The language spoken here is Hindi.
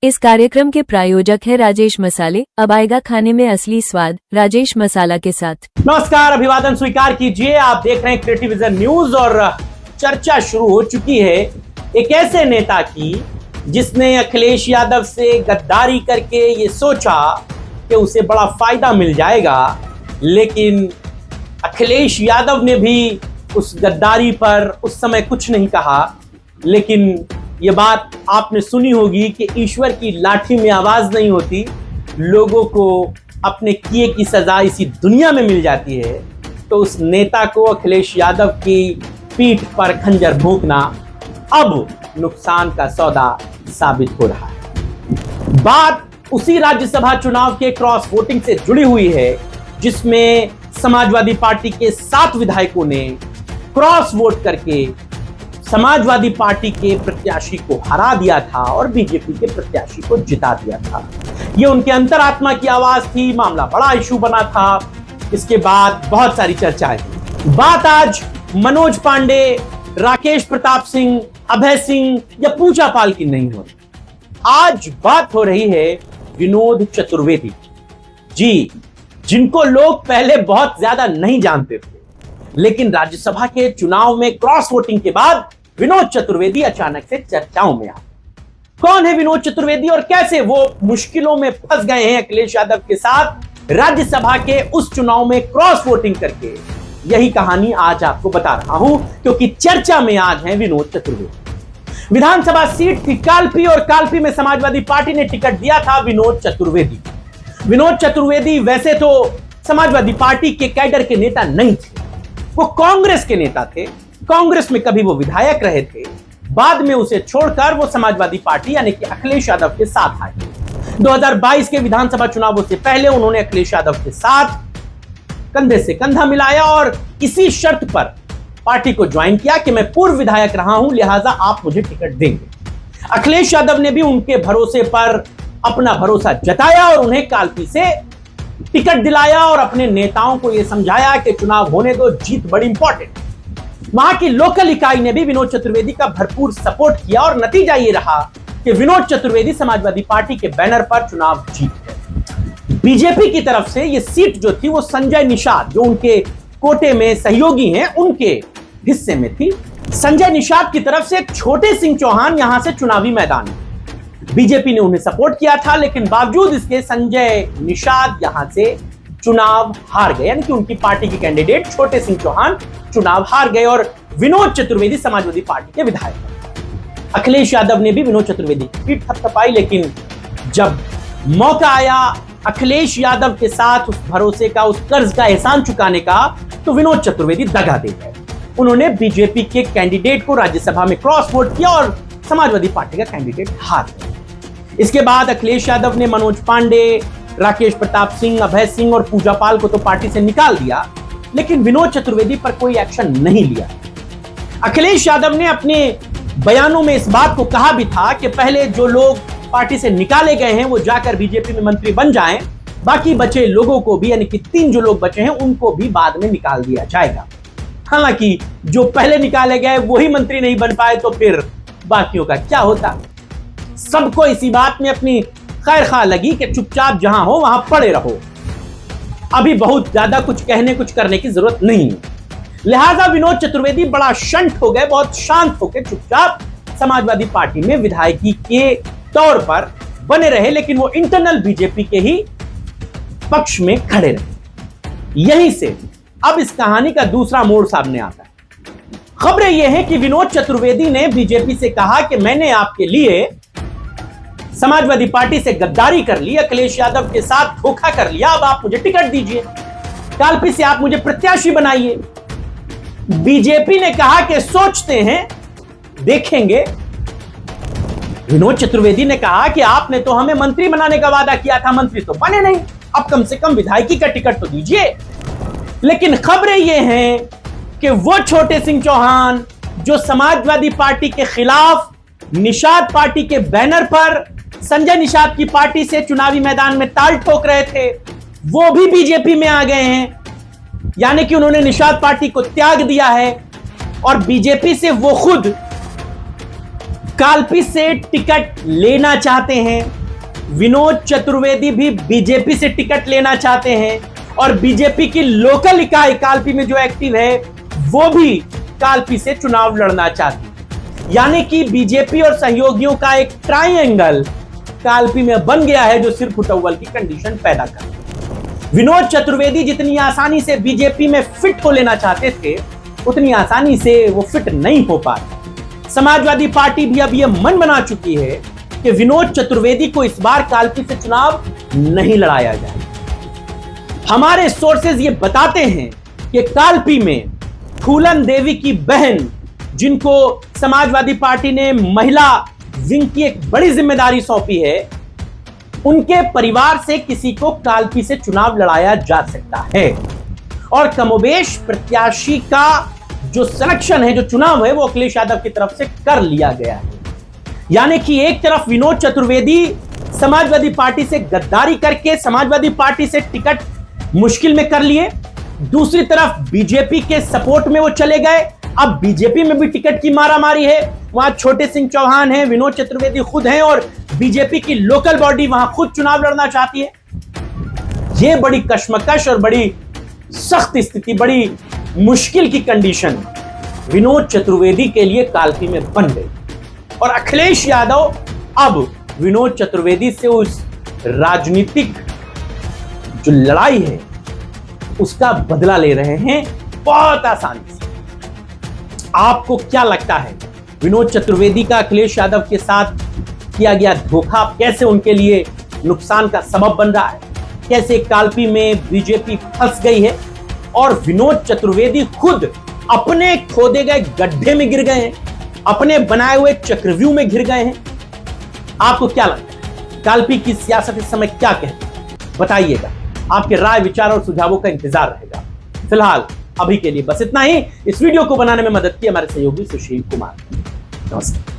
इस कार्यक्रम के प्रायोजक है राजेश मसाले। अब आएगा खाने में असली स्वाद राजेश मसाला के साथ। नमस्कार, अभिवादन स्वीकार कीजिए। आप देख रहे हैं क्रिएटिव विजन न्यूज और चर्चा शुरू हो चुकी है एक ऐसे नेता की जिसने अखिलेश यादव से गद्दारी करके ये सोचा कि उसे बड़ा फायदा मिल जाएगा, लेकिन अखिलेश यादव ने भी उस गद्दारी पर उस समय कुछ नहीं कहा। लेकिन ये बात आपने सुनी होगी कि ईश्वर की लाठी में आवाज नहीं होती, लोगों को अपने किए की सजा इसी दुनिया में मिल जाती है। तो उस नेता को अखिलेश यादव की पीठ पर खंजर भोंकना अब नुकसान का सौदा साबित हो रहा है। बात उसी राज्यसभा चुनाव के क्रॉस वोटिंग से जुड़ी हुई है जिसमें समाजवादी पार्टी के 7 विधायकों ने क्रॉस वोट करके समाजवादी पार्टी के प्रत्याशी को हरा दिया था और बीजेपी के प्रत्याशी को जिता दिया था। यह उनके अंतरात्मा की आवाज थी। मामला बड़ा इशू बना था। इसके बाद बहुत सारी चर्चाएं हुई। बात आज मनोज पांडे, राकेश प्रताप सिंह, अभय सिंह या पूजा पाल की नहीं हो रही। आज बात हो रही है विनोद चतुर्वेदी जी, जिनको लोग पहले बहुत ज्यादा नहीं जानते थे, लेकिन राज्यसभा के चुनाव में क्रॉस वोटिंग के बाद विनोद चतुर्वेदी अचानक से चर्चाओं में आ। कौन है विनोद चतुर्वेदी और कैसे वो मुश्किलों में फंस गए हैं अखिलेश यादव के साथ राज्यसभा के उस चुनाव में क्रॉस वोटिंग करके, यही कहानी आज आपको बता रहा हूं, क्योंकि चर्चा में आज है विनोद चतुर्वेदी। विधानसभा सीट थी कालपी और कालपी में समाजवादी पार्टी ने टिकट दिया था विनोद चतुर्वेदी। विनोद चतुर्वेदी वैसे तो समाजवादी पार्टी के कैडर के नेता नहीं थे, वो कांग्रेस के नेता थे। कांग्रेस में कभी वो विधायक रहे थे, बाद में उसे छोड़कर वो समाजवादी पार्टी यानी कि अखिलेश यादव के साथ आए। 2022 के विधानसभा चुनावों से पहले उन्होंने अखिलेश यादव के साथ कंधे से कंधा मिलाया और इसी शर्त पर पार्टी को ज्वाइन किया कि मैं पूर्व विधायक रहा हूं, लिहाजा आप मुझे टिकट देंगे। अखिलेश यादव ने भी उनके भरोसे पर अपना भरोसा जताया और उन्हें कालपी से टिकट दिलाया और अपने नेताओं को यह समझाया कि चुनाव होने दो, जीत बड़ी इंपॉर्टेंट। वहां की लोकल इकाई ने भी विनोद चतुर्वेदी का भरपूर सपोर्ट किया और नतीजा यह रहा कि विनोद चतुर्वेदी समाजवादी पार्टी के बैनर पर चुनाव जीत गए। बीजेपी की तरफ से यह सीट जो थी वो संजय निषाद, जो उनके कोटे में सहयोगी हैं, उनके हिस्से में थी। संजय निषाद की तरफ से छोटे सिंह चौहान यहां से चुनावी मैदान में, बीजेपी ने उन्हें सपोर्ट किया था, लेकिन बावजूद इसके संजय निषाद यहां से चुनाव हार गए, यानी कि उनकी पार्टी के कैंडिडेट छोटे सिंह चौहान चुनाव हार गए और विनोद चतुर्वेदी समाजवादी पार्टी के विधायक। अखिलेश यादव ने भी विनोद चतुर्वेदी की पीठ थपथपाई, लेकिन जब मौका आया अखिलेश यादव के साथ उस भरोसे का, उस कर्ज का एहसान चुकाने का, तो विनोद चतुर्वेदी दगा दे गए। उन्होंने बीजेपी के कैंडिडेट को राज्यसभा में क्रॉस वोट किया और समाजवादी पार्टी का कैंडिडेट हार गया। इसके बाद अखिलेश यादव ने मनोज पांडे, राकेश प्रताप सिंह, अभय सिंह और पूजा पाल को तो पार्टी से निकाल दिया, लेकिन विनोद चतुर्वेदी पर कोई एक्शन नहीं लिया। अखिलेश यादव ने अपने बयानों में इस बात को कहा भी था कि पहले जो लोग पार्टी से निकाले गए हैं वो जाकर बीजेपी में मंत्री बन जाएं, बाकी बचे लोगों को भी, यानी कि 3 जो लोग बचे हैं उनको भी बाद में निकाल दिया जाएगा। हालांकि जो पहले निकाले गए वही मंत्री नहीं बन पाए तो फिर बाकियों का क्या होता। सबको इसी बात में अपनी खैर खा लगी कि चुपचाप जहां हो वहां पड़े रहो, अभी बहुत ज्यादा कुछ कहने कुछ करने की जरूरत नहीं है। लिहाजा विनोद चतुर्वेदी बड़ा शंट हो गए, बहुत शांत होकर चुपचाप समाजवादी पार्टी में विधायकी के तौर पर बने रहे, लेकिन वो इंटरनल बीजेपी के ही पक्ष में खड़े रहे। यहीं से अब इस कहानी का दूसरा मोड़ सामने आता है। खबरें यह है कि विनोद चतुर्वेदी ने बीजेपी से कहा कि मैंने आपके लिए समाजवादी पार्टी से गद्दारी कर ली, अखिलेश यादव के साथ धोखा कर लिया, अब आप मुझे टिकट दीजिए, कालपी से आप मुझे प्रत्याशी बनाइए। बीजेपी ने कहा कि सोचते हैं, देखेंगे। विनोद चतुर्वेदी ने कहा कि आपने तो हमें मंत्री बनाने का वादा किया था, मंत्री तो बने नहीं, अब कम से कम विधायकी का टिकट तो दीजिए। लेकिन खबरें यह हैं कि वो छोटे सिंह चौहान जो समाजवादी पार्टी के खिलाफ निषाद पार्टी के बैनर पर संजय निषाद की पार्टी से चुनावी मैदान में ताल ठोक रहे थे, वो भी बीजेपी में आ गए हैं, यानी कि उन्होंने निषाद पार्टी को त्याग दिया है और बीजेपी से वो खुद काल्पी से टिकट लेना चाहते हैं, विनोद चतुर्वेदी भी बीजेपी से टिकट लेना चाहते हैं और बीजेपी की लोकल इकाई काल्पी में जो एक्टिव है वो भी काल्पी से चुनाव लड़ना चाहती है। यानी कि बीजेपी और सहयोगियों का एक ट्रायंगल काल्पी में बन गया है जो सिर्फ फुटअव्वल की कंडीशन पैदा कर। विनोद चतुर्वेदी जितनी आसानी से बीजेपी में फिट हो लेना चाहते थे उतनी आसानी से वो फिट नहीं हो पा रहे। समाजवादी पार्टी भी अब ये मन बना चुकी है कि विनोद चतुर्वेदी को इस बार काल्पी से चुनाव नहीं लड़ाया जाए। हमारे सोर्सेज ये बताते हैं कि काल्पी में फूलन देवी की बहन, जिनको समाजवादी पार्टी ने महिला विंग की एक बड़ी जिम्मेदारी सौंपी है, उनके परिवार से किसी को काल्पी से चुनाव लड़ाया जा सकता है और कमोबेश प्रत्याशी का जो सिलेक्शन है, जो चुनाव है, वो अखिलेश यादव की तरफ से कर लिया गया है। यानी कि एक तरफ विनोद चतुर्वेदी समाजवादी पार्टी से गद्दारी करके समाजवादी पार्टी से टिकट मुश्किल में कर लिए, दूसरी तरफ बीजेपी के सपोर्ट में वो चले गए। अब बीजेपी में भी टिकट की मारामारी है, वहां छोटे सिंह चौहान हैं, विनोद चतुर्वेदी खुद हैं और बीजेपी की लोकल बॉडी वहां खुद चुनाव लड़ना चाहती है। यह बड़ी कश्मकश और बड़ी सख्त स्थिति, बड़ी मुश्किल की कंडीशन विनोद चतुर्वेदी के लिए काल्पी में बन गई और अखिलेश यादव अब विनोद चतुर्वेदी से उस राजनीतिक जो लड़ाई है उसका बदला ले रहे हैं बहुत आसानी से। आपको क्या लगता है, विनोद चतुर्वेदी का अखिलेश यादव के साथ किया गया धोखा कैसे उनके लिए नुकसान का सबब बन रहा है? कैसे काल्पी में बीजेपी फंस गई है और विनोद चतुर्वेदी खुद अपने खोदे गए गड्ढे में गिर गए हैं, अपने बनाए हुए चक्रव्यूह में घिर गए हैं? आपको क्या लगता है, काल्पी की सियासत इस समय क्या कहती है? बताइएगा। आपके राय, विचार और सुझावों का इंतजार रहेगा। फिलहाल अभी के लिए बस इतना ही। इस वीडियो को बनाने में मदद की हमारे सहयोगी सुशील कुमार। नमस्ते।